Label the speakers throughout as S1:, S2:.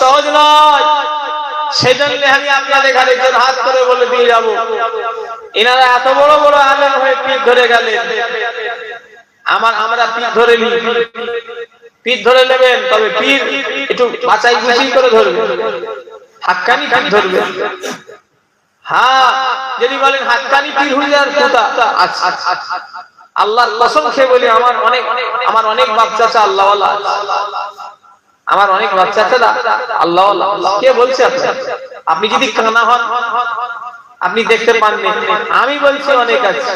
S1: সহজ নয়। সেজন্য আমি আপনাদের ঘরে হাত করে বলে দিয়ে যাব, এনারা এত বড় বড় আলেম হয়ে পিঠ ধরে গেলেন, আমরা পিঠ ধরে নিই, পিঠ ধরে নেবেন, তবে পীর একটু বাছাই গুছিয়ে করে ধরবেন, হাক্কানি পীর ধরবেন। হ্যাঁ, যদি বলেন হাক্কানি পীর হুজুর সুতা, আল্লাহর কসম খেয়ে বলি আমার অনেক বাপ চাচা আল্লাহওয়ালা, আমার অনেক বাচ্চা চাচা আল্লাহওয়ালা। কে বলছে আপনি যদি কানা হন আপনি দেখতে পাননি, আমি বলছি অনেক আছে,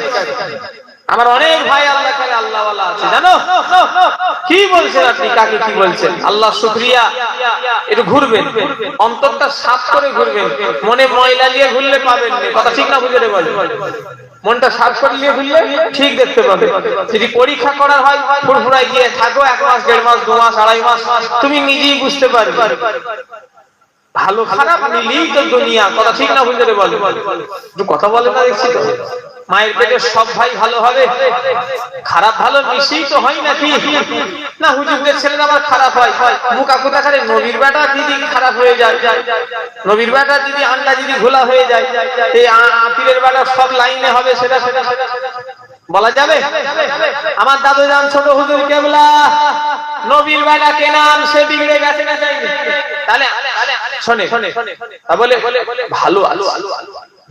S1: আমার অনেক ভাই আল্লাহ করে আল্লাহওয়ালা আছে। জানো কি বলছেন আপনি, কাকে কি বলছেন? আল্লাহ শুকরিয়া। একটু ঘুরবেন, অন্তরটা সাফ করে ঘুরবেন, মনে ময়লা নিয়ে ঘুরলে পাবেন না, কথা ঠিক না? বুঝে বল, মনটা সাফ করে নিয়ে ঘুরলে ঠিক দেখতে পাবে। যদি পরীক্ষা করার হয়, ফুরফুরায় গিয়ে থাকো 1 মাস 1.5 মাস 2 মাস 2.5 মাস, তুমি নিজেই বুঝতে পারবে। ভালো খারাপ মিলিয়েই তো দুনিয়া, কথা ঠিক না? বুঝে বল, একটু কথা বলে না দেখছি তো। মায়ের পেটে সব ভাই ভালো হবে, খারাপ ভালো মিশিয়ে তো হয় নাকি? না, হুজুরদের ছেলেরা আবার খারাপ হয়, মুখা কোথা করে নবীর বেটা দিদি খারাপ হয়ে যায়, নবীর বেটা দিদি আন্ডা দিদি ঘোলা হয়ে যায়, এই পীরের বেটা সব লাইনে হবে, সেটা বলা যাবে? আমার দাদু জান ছোট হুজুর কেবলা নবীর বেটা কেনান, সে বিগড়ে গেছে না চাইনি। তাহলে শোনে বলে ভালো আলো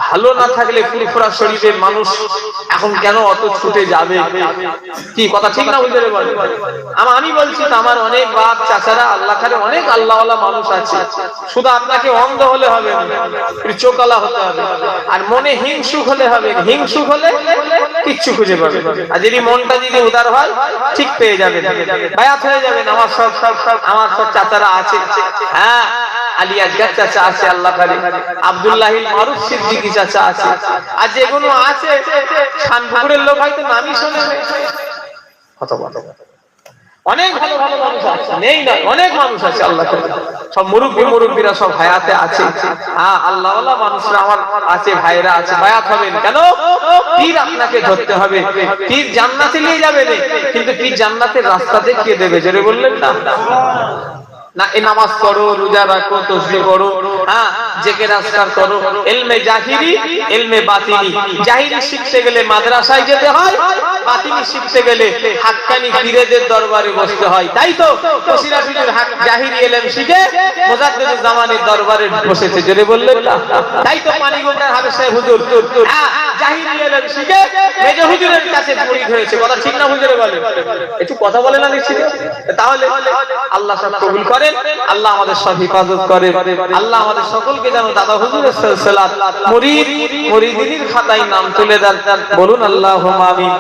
S1: ভালো না থাকলে ফুরফুরা শরীরের মানুষ এখন কেন অত ছুটে যাবে? কি কথা ঠিক না? বুঝতে বল, আমি বলছি তো, আমার অনেক বাপ চাচারা আল্লাহ করে অনেক আল্লাহওয়ালা মানুষ আছে। শুধু আপনাকে অন্ধ হলে হবে না, চোখালা হতে হবে, আর মনে হিংসুক হলে হবে। হিংসুক হলে কিচ্ছু খুঁজে পাবে, আর যদি মনটা যদি উদার হয় ঠিক পেয়ে যাবে, বায়াত হয়ে যাবেন। আমার সব চাচারা আছে। হ্যাঁ, আলী আকবর চাচা আছে আল্লাহ করে, আব্দুল্লাহিল মারুফ সিদ্দিকী চাচা আছে, আর যেগুলো আছে শানপুকুরের লোক হয়তো নামই শোনে। অনেক ভালো ভালো মানুষ আছে, নেই না, অনেক মানুষ আছে আল্লাহ করে। সব মুরব্বীরা সব হায়াতে আছে। হ্যাঁ, আল্লাহওয়ালা মানুষরা আমার আছে, ভাইরা আছে। বায়াত হবেন কেন? পীর আপনাকে ধরতে হবে। পীর জান্নাতে নিয়ে যাবে না, কিন্তু পীর জান্নাতের রাস্তা দেখিয়ে দেবে। জোরে বললেন না? না, এই নামাজ পড়ো, রোজা রাখো, তাসবিহ পড়ো, হ্যাঁ, জিকির আজকার করো, ইলমে জাহিরি ইলমে বাতিনি। জাহিরি শিখতে গেলে মাদ্রাসায় যেতে হয়, বাতিনি শিখতে গেলে হাক্কানি পীরদের দরবারে বসতে হয়। তাই তো কসিরা হুজুর জাহিরি ইলম শিখে মুজাদ্দিদুল জামানের দরবারে বসেছে। জোরে বললেন না? তাই তো মানিকগঞ্জের হাফেজ সাহেব হুজুর জাহিরি ইলম শিখে মেজর হুজুরের কাছে মুরিদ হয়েছে। কথা ঠিক না? হুজুরে বলে একটু কথা বলে না দেখছি। তাহলে আল্লাহ সব কবুল করে, আল্লাহ আমাদের সব হিফাজত করে, আল্লাহ আমাদের সকলকে যেন দাদা হুজুরের সিলসিলাত মুরিদিনীর খাতায় নাম তুলে দেন। বলুন আল্লাহুম্মা আমিন।